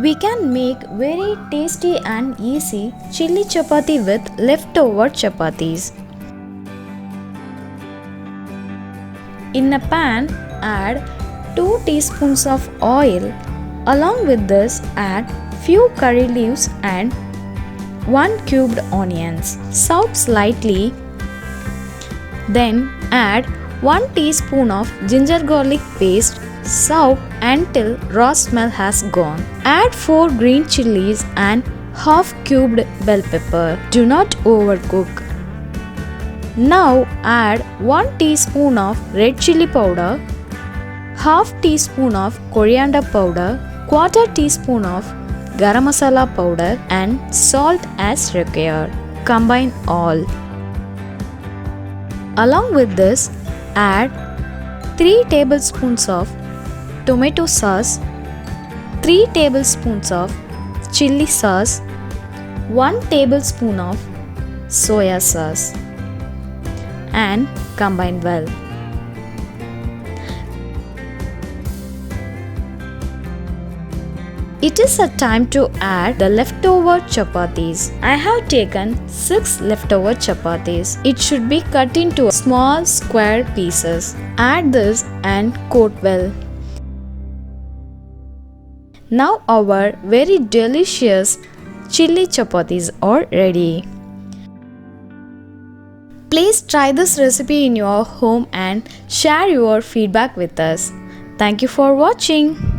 We can make very tasty and easy chilli chapati with leftover chapatis. In a pan, add 2 teaspoons of oil. Along with this, add few curry leaves and 1 cubed onions. Saute slightly. Then add 1 teaspoon of ginger garlic paste. Saute until raw smell has gone. Add 4 green chilies and half cubed bell pepper. Do not overcook. Now add 1 teaspoon of red chili powder, half teaspoon of coriander powder, quarter teaspoon of garam masala powder and salt as required. Combine all. Along with this, add 3 tablespoons of tomato sauce, 3 tablespoons of chili sauce, 1 tablespoon of soya sauce and combine well. It is a time to add the leftover chapatis. I have taken 6 leftover chapatis. It should be cut into small square pieces. Add this and coat well. Now our very delicious chilli chapatis are ready. Please try this recipe in your home and share your feedback with us. Thank you for watching.